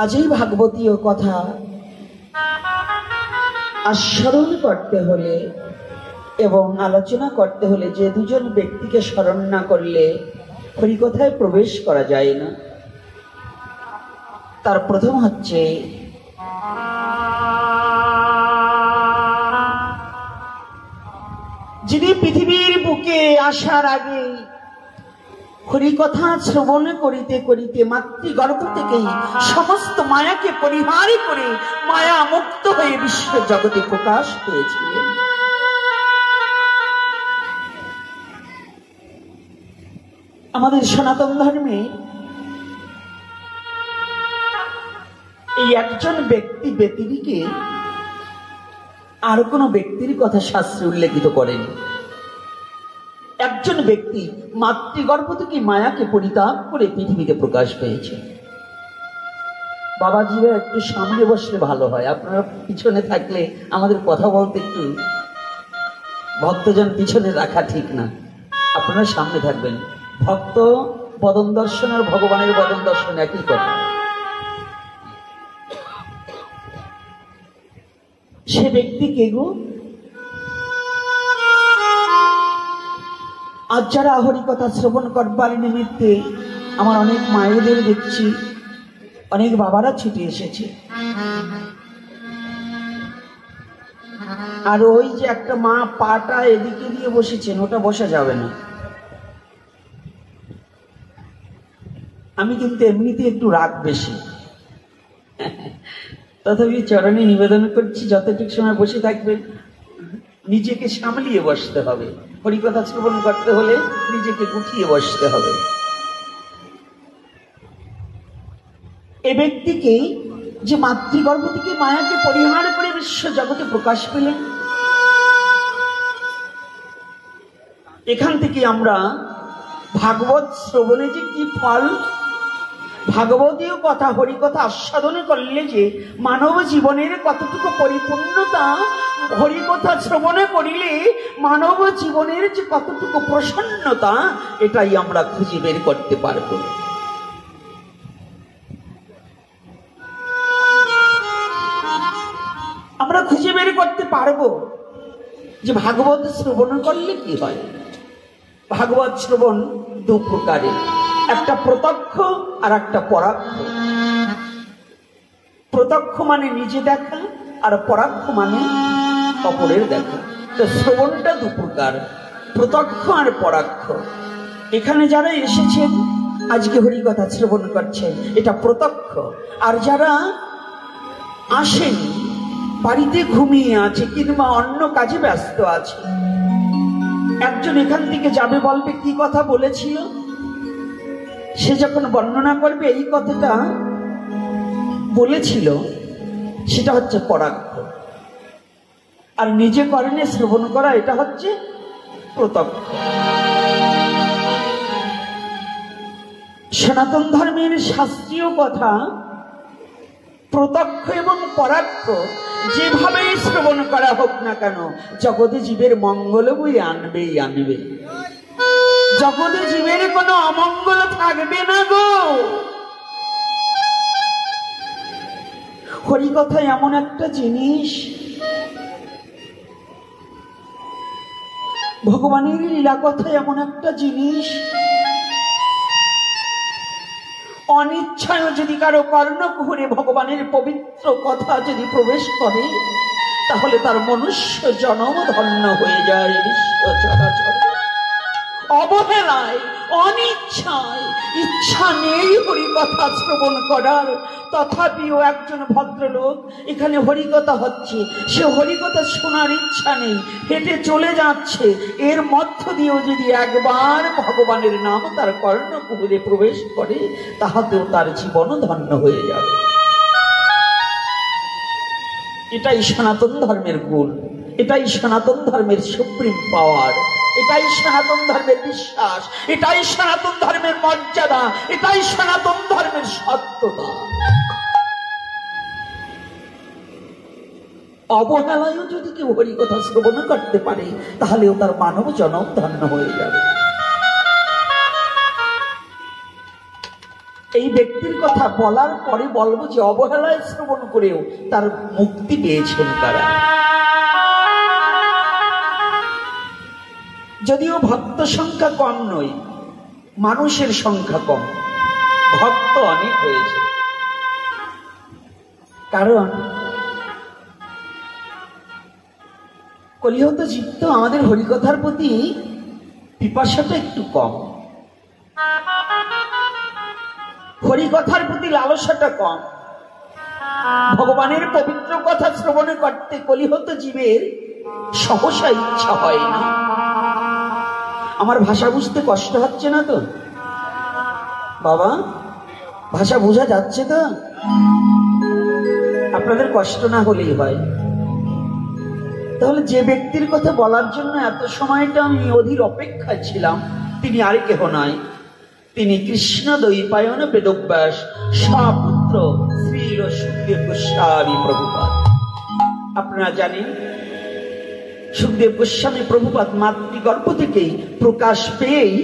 আজ এই ভাগবতীয় কথা আস্মরণ করতে হলে এবং আলোচনা করতে হলে যে দুজন ব্যক্তিকে স্মরণ না করলে হরিকথায় প্রবেশ করা যায় না। তার প্রথম হচ্ছে যিনি পৃথিবীর বুকে আসার আগে হরিকথা শ্রবণ করিতে করিতে মাতৃগর্ভ থেকেই সমস্ত মায়াকে পরিহার করে মায়া মুক্ত হয়ে বিশ্ব জগতে প্রকাশ পেয়েছিলেন। আমাদের সনাতন ধর্মে এই একজন ব্যক্তি ব্যতিরিকে আর কোনো ব্যক্তির কথা শাস্ত্রে উল্লেখিত করেনি। একজন ব্যক্তি মাতৃগর্ভ থেকে মায়াকে পরিত্যাগ করে পৃথিবীতে প্রকাশ পেয়েছে। বাবাজিরা একটু সামনে বসলে ভালো হয়, আপনারা পিছনে থাকলে আমাদের কথা বলতে একটু ভক্তজন পিছনে রাখা ঠিক না, আপনারা সামনে থাকবেন। ভক্ত বদন দর্শন আর ভগবানের বদন দর্শন একই কথা। সে ব্যক্তি কে গো? আজ যারা হরিকথা শ্রবণ করবার নিমিত্তে আমার অনেক মায়েদের দেখছি, অনেক বাবারা ছুটে এসেছে। আর ওই যে একটা মা পাটা এদিকে দিয়ে বসেছেন, ওটা বসা যাবে না। আমি কিন্তু এমনিতে একটু রাগ বেশি, তথাপি চরণে নিবেদন করছি যতটুকু সময় বসে থাকবেন নিজেকে সামলিয়ে বসতে হবে। হরিকথা শ্রবণ করতে হলে নিজেকে গুটিয়ে বসতে হবে। এ ব্যক্তিকে যে মাতৃগর্ভ থেকে মায়াকে পরিহার করে বিশ্ব জগতে প্রকাশ পেলেন, এখান থেকে আমরা ভাগবত শ্রবণে যে কি ফল, ভাগবতীয় কথা হরিকথা আস্বাদন করলে যে মানব জীবনের কতটুকু পরিপূর্ণতা, হরিকথা শ্রবণে করিলে মানব জীবনের যে কতটুকু প্রসন্নতা, এটাই আমরা খুঁজে বের করতে পারব। আমরা খুঁজে বের করতে পারবো যে ভাগবত শ্রবণ করলে কি হয়। ভাগবত শ্রবণ দু প্রকারের, একটা প্রত্যক্ষ আর একটা পরোক্ষ। প্রত্যক্ষ মানে নিজে দেখা, আর পরোক্ষ মানে অপরের দেখা। তো শ্রবণটা দু প্রকার, প্রত্যক্ষ আর পরোক্ষ। এখানে যারা এসেছেন আজকে হরিকথা শ্রবণ করছেন, এটা প্রত্যক্ষ। আর যারা আসেন, বাড়িতে ঘুমিয়ে আছে কিংবা অন্য কাজে ব্যস্ত আছে, একজন এখান থেকে যাবে, বলবে কি কথা বলেছিল, সে যখন বর্ণনা করবে এই কথাটা বলেছিল, সেটা হচ্ছে পরোক্ষ। আর নিজে করেনে শ্রবণ করা, এটা হচ্ছে প্রত্যক্ষ। সনাতন ধর্মের শাস্ত্রীয় কথা প্রত্যক্ষ এবং পরোক্ষ যেভাবেই শ্রবণ করা হোক না কেন, জগতে জীবের মঙ্গল বই আনবেই আনবে। জগতে জীবের কোনো অমঙ্গল থাকবে না গো। হরিকথা এমন একটা জিনিস, ভগবানের লীলা কথা এমন একটা জিনিস, অনিচ্ছায় যদি কারো কর্ণকুহরে ভগবানের পবিত্র কথা যদি প্রবেশ করে, তাহলে তার মনুষ্য জন্ম ধন্য হয়ে যায়। বিশ্ব চরাচর অবহেলায়, অনিচ্ছায়, ইচ্ছা নেই হরিকথা শ্রবণ করার, তথাপিও একজন ভদ্রলোক এখানে হরিকথা হচ্ছে, সে হরিকথা শোনার ইচ্ছা নেই, হেঁটে চলে যাচ্ছে। এর মধ্য দিয়েও যদি একবার ভগবানের নাম তার কর্ণকুহরে প্রবেশ করে, তাহাতেও তার জীবন ধন্য হয়ে যাবে। এটাই সনাতন ধর্মের গুণ, এটাই সনাতন ধর্মের সুপ্রিম পাওয়ার, এটাই সনাতন ধর্মের বিশ্বাস, এটাই সনাতন ধর্মের মর্যাদা, এটাই সনাতন ধর্মের সত্যতা। অবহেলায়ও যদি কেউ হরিকথা শ্রবণ করতে পারে, তাহলেও তার মানব জনম ধন্য হয়ে যাবে। এই ব্যক্তির কথা বলার পরে বলবো যে অবহেলায় শ্রবণ করেও তার মুক্তি পেয়েছেন কারা। যদিও ভক্ত সংখ্যা কম নয়, মানুষের সংখ্যা কম, ভক্ত অনেক হয়েছে। কারণ কলিহত জীব তো আমাদের হরিকথার প্রতি পিপাসাটা একটু কম, হরিকথার প্রতি লালসাটা কম। ভগবানের পবিত্র কথা শ্রবণ করতে কলিহত জীবের সহসা ইচ্ছা হয় না। আমার ভাষা বুঝতে কষ্ট হচ্ছে না তো বাবা? ভাষা বোঝা যাচ্ছে তো? আপনাদের কষ্ট না হলেই হয়। তাহলে যে ব্যক্তির কথা বলার জন্য এত সময়টা আমি অধীর অপেক্ষায় ছিলাম, তিনি আর কেহ নয়, তিনি কৃষ্ণ দ্বৈপায়ন বেদব্যাস স্বপুত্র শ্রী সুখদেব গোস্বামী প্রভুপাদ। আপনারা জানেন সুখদেব গোস্বামী প্রভুপাদ মাতৃগর্ভ থেকেই প্রকাশ পেয়েই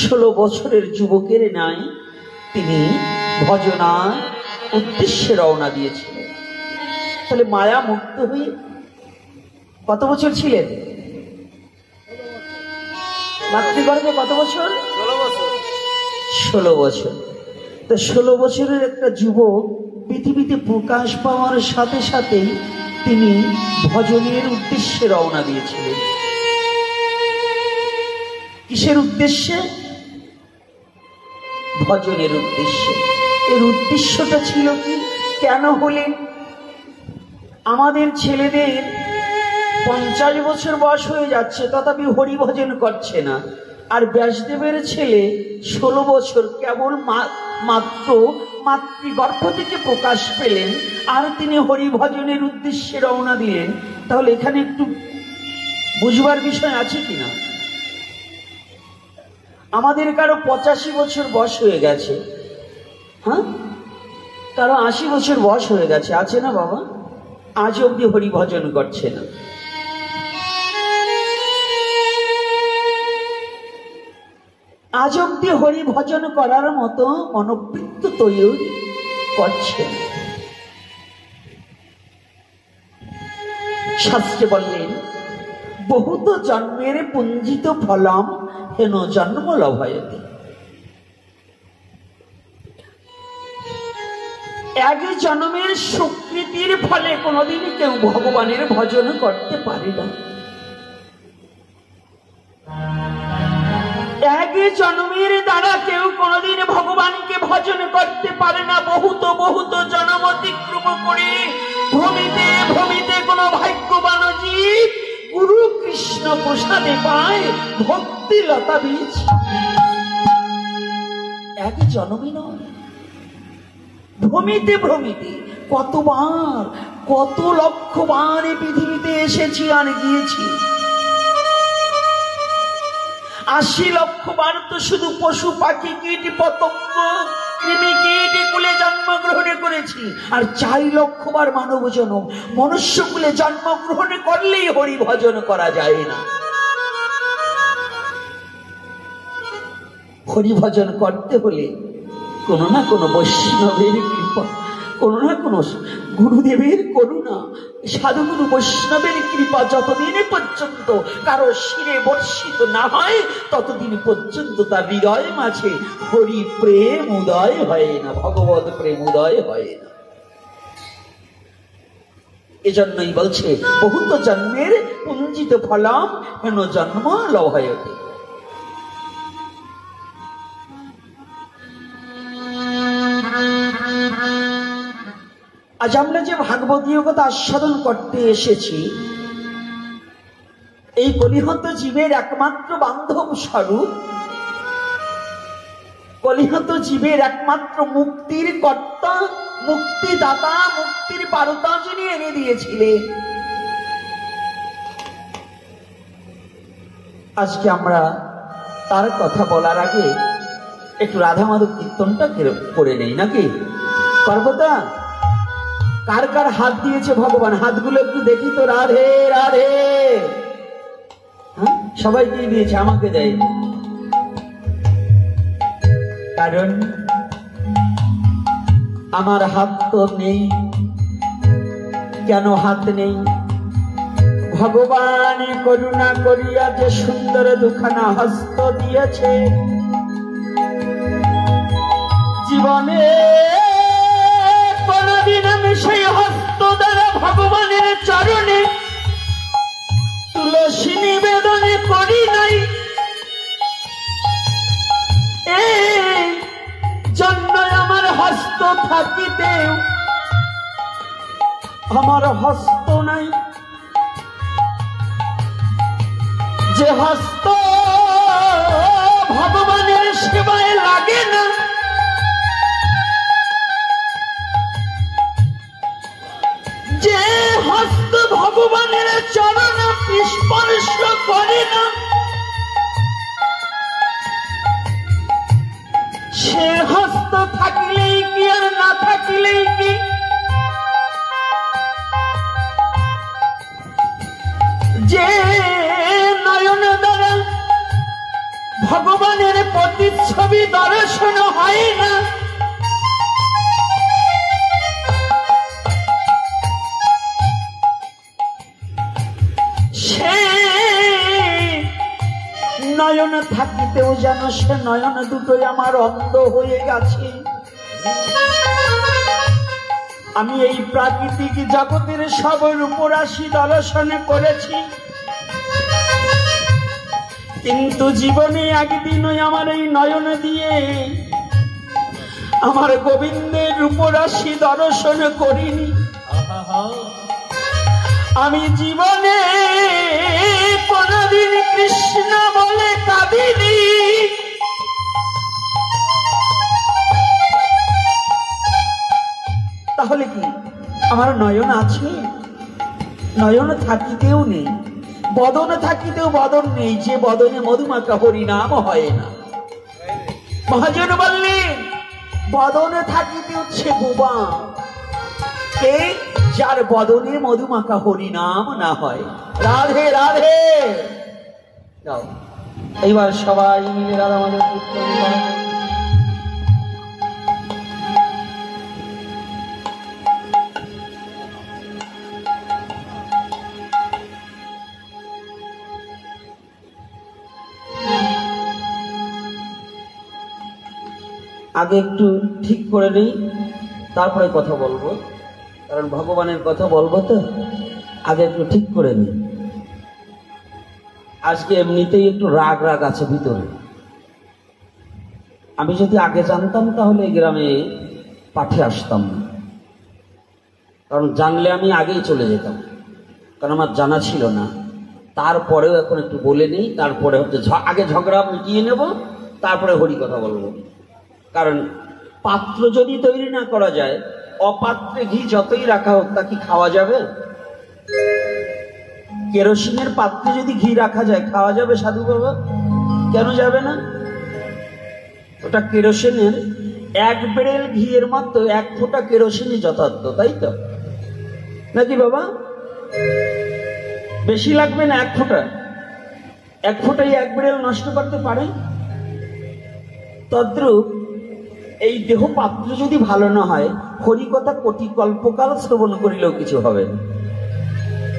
16 বছরের যুবকের ন্যায় তিনি ভজনার উদ্দেশ্যে রওনা দিয়েছিলেন। তাহলে মায়া মুক্ত হয়ে কত বছর ছিলেন? মাতৃগর্ভে কত বছর? 16 বছর। তো 16 বছরের একটা যুবক পৃথিবীতে প্রকাশ পাওয়ার সাথে সাথেই তিনি ভজনের উদ্দেশ্যে রওনা দিয়েছিলেন। কিসের উদ্দেশ্যে? ভজনের উদ্দেশ্যে। এর উদ্দেশ্যটা ছিল কি? কেন হলেন? আমাদের ছেলেদের 50 বছর বয়স হয়ে যাচ্ছে, তথাপি হরি ভজন করছে না। আর ব্যাসদেবের ছেলে 16 বছর, কেবল মাত্র মাতৃগর্ভ থেকে প্রকাশ পেলেন, আর তিনি হরি ভজনের উদ্দেশ্যে রওনা দিলেন। তাহলে এখানে একটু বুঝবার বিষয় আছে কিনা? আমাদের কারো 85 বছর বয়স হয়ে গেছে, হ্যাঁ, কারো 80 বছর বয়স হয়ে গেছে, আছে না বাবা? আজ অব্দি হরি ভজন করছে না। আজ অব্দি হরি ভজন করার মতো মনোবৃত্তি তৈরি করছে। শাস্ত্রে বললেন, বহুত জন্মের পুঞ্জিত ফলম হেন জন্ম লভয়তে। এক জন্মের স্বীকৃতির ফলে কোনোদিন কেউ ভগবানের ভজন করতে পারে না। এক জন্মের দ্বারা কেউ কোনোদিন ভগবানকে ভজন করতে পারে না। বহুত বহুত জন্ম অতিক্রম করে ভ্রমিতে ভ্রমিতে কোন ভাগ্যবান জীব গুরু কৃষ্ণ প্রসাদে পায় ভক্তি লতা বীজ। এক জন্মই নয়, ভ্রমিতে ভ্রমিতে কতবার, কত লক্ষবার পৃথিবীতে এসেছি আর গিয়েছি। 80 লক্ষ বার তো শুধু পশু পাখি কীট পতঙ্গ কৃমি কীট কুলে জন্মগ্রহণ করেছি, আর 4 লক্ষ বার মানব জন্ম। মনুষ্য কুলে জন্মগ্রহণ করলেই হরি ভজন করা যায় না। হরি ভজন করতে হলে কোন না কোন বৈষ্ণবের কৃপা, কোন না কোন গুরুদেবের করুণা, সাধুগুরু বৈষ্ণবের কৃপা যতদিন পর্যন্ত কারো শিরে বর্ষিত না হয়, ততদিন পর্যন্ত তার হৃদয় মাঝে হরি প্রেম উদয় হয় না, ভগবত প্রেম উদয় হয় না। এজন্যই বলছে, বহুত জন্মের পুঞ্জিত ফলম হেন জন্ম লভয়তে। আজ আমরা যে ভাগবতীয় কথা আস্বাদন করতে এসেছি, এই কলিহত জীবের একমাত্র বান্ধব স্বরূপ, কলিহত জীবের একমাত্র মুক্তির কর্তা, মুক্তিদাতা, মুক্তির বার্তা যিনি এনে দিয়েছিলেন। আজকে আমরা তার কথা বলার আগে একটু রাধা মাধব কীর্তনটা করে নেই, নাকি? পার্বতা, কার কার হাত দিয়েছে ভগবান? হাতগুলো একটু দেখি তো। রাধে রাধে। হ্যাঁ, সবাইকে দিয়েছে, আমাকে দেয়। কারণ আমার হাত তো নেই। কেন হাত নেই? ভগবান করুণা করিয়া যে সুন্দর দুখানা হস্ত দিয়েছে, জীবনে কোনদিন আমি সেই হস্ত দ্বারা ভগবানের চরণে তুলসী নিবেদনে করি নাই। এই জন্য আমার হস্ত থাকিতেও আমার হস্ত নাই। যে হস্ত ভগবানের সেবায় লাগে না, যে হস্ত ভগবানের চরণ স্পর্শ করে না, সে হস্ত থাকিলেই কি আর না থাকিলেই কি? যে নয়ন দ্বারা ভগবানের প্রতিচ্ছবি দর্শন হয় না, সে নয়ন থাকিতেও যেন সে নয়ন দুটোই আমার অন্ধ হয়ে গেছে। আমি এই প্রাকৃতিক জগতের সব রূপরাশি দর্শন করেছি, কিন্তু জীবনে একদিনও আমার এই নয়ন দিয়ে আমার গোবিন্দের রূপরাশি দর্শন করিনি। আমি জীবনে কোনদিন কৃষ্ণ বলে কাঁদিনি। তাহলে কি আমার নয়ন আছে? নয়ন থাকিতেও নেই, বদন থাকিতেও বদন নেই, যে বদনে মধুমাখা হরিনাম হয় না। মহাজন বললেন বদনে থাকিতে হচ্ছে বোবা কে, যার বদনে মধুমাখা হরিনাম না হয়। রাধে রাধে। যাও এইবার সবাই মিলে রাধা মাধব কীর্তন করো। আগে একটু ঠিক করে নেই, তারপরে কথা বলবো, কারণ ভগবানের কথা বলবো তো। আগে একটু ঠিক করে নিই। আজকে এমনিতেই একটু রাগ রাগ আছে ভিতরে। আমি যদি আগে জানতাম তাহলে এই গ্রামে পাঠে আসতাম না, কারণ জানলে আমি আগেই চলে যেতাম, কারণ আমার জানা ছিল না। তারপরেও এখন একটু বলে নিই, তারপরে হচ্ছে আগে ঝগড়া মিটিয়ে নেব, তারপরে হরি কথা বলবো। কারণ পাত্র যদি তৈরি না করা যায়, অপাত্রে ঘি যতই রাখা হোক তা কি খাওয়া যাবে? কেরোসিনের পাত্রে যদি ঘি রাখা যায় খাওয়া যাবে সাধু বাবা? কেন যাবে না? ওটা কেরোসিনের এক বেড়েল ঘিয়ের মতো এক ফোঁটা কেরোসিনই যথার্থ, তাই তো নাকি বাবা? বেশি লাগবে না, এক ফোঁটা। এক ফোঁটাই এক বেড়েল নষ্ট করতে পারে। তদ্রূপ এই দেহ পাত্র যদি ভালো না হয়, হরিকথা কোটি কল্পকাল শ্রবণ করিলেও কিছু হবে না।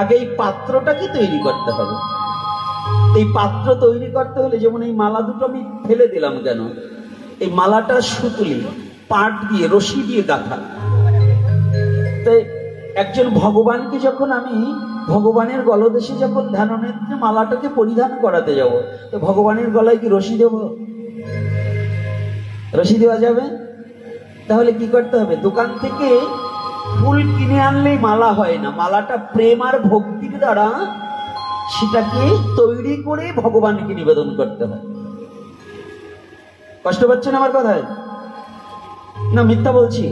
আগে এই পাত্রটাকে তৈরি করতে হবে। এই পাত্র তৈরি করতে হলে, যেমন এই মালা দুটো আমি ফেলে দিলাম কেন, এই মালাটা সুতুলি পাট দিয়ে রশি দিয়ে গাঁথা। তাই একজন ভগবানকে যখন আমি ভগবানের গলদেশে যখন ধ্যাননেত্রে মালাটাকে পরিধান করাতে যাব, তো ভগবানের গলায় কি রশি দেব? রশি দেওয়া যাবে? তাহলে কি করতে হবে? দোকান থেকে ফুল কিনে আনলেই মালা হয় না, মালাটা প্রেম আর ভক্তির দ্বারা সেটাকে তৈরি করে ভগবানকে নিবেদন করতে হয়। কষ্ট পাচ্ছেন আমার কথায়? না মিথ্যা বলছি?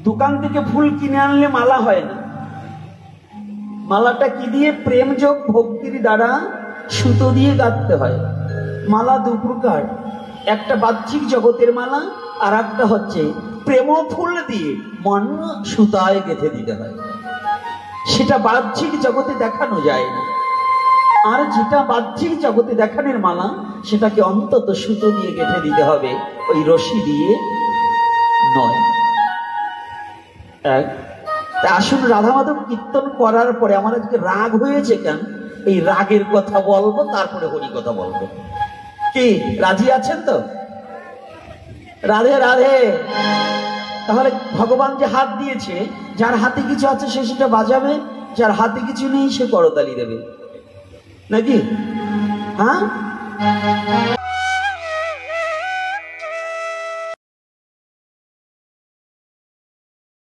দোকান থেকে ফুল কিনে আনলে মালা হয় না, মালাটা কি দিয়ে? প্রেম যোগ ভক্তির দ্বারা সুতো দিয়ে গাঁথতে হয়। মালা দু প্রকার, একটা বাহ্যিক জগতের মালা, আর একটা হচ্ছে প্রেম ফুল দিয়ে মন সুতায় গেঁথে দিতে হয়। সেটা বাহ্যিক জগতে দেখানো যায় না। আর যেটা বাহ্যিক জগতে দেখানোর মালা, সেটাকে অন্তত সুতো দিয়ে গেঁথে দিতে হবে, ওই রশি দিয়ে নয়। তা আসুন রাধা মাধব কীর্তন করার পরে আমার আজকে রাগ হয়েছে কেন, এই রাগের কথা বলবো, তারপরে হরি কথা বলবো। কি রাজি আছেন তো? রাধে রাধে। তাহলে ভগবান যে হাত দিয়েছে, যার হাতে কিছু আছে সে সেটা বাজাবে, যার হাতে কিছু নেই সে করতালি দেবে, নাকি? হ্যাঁ,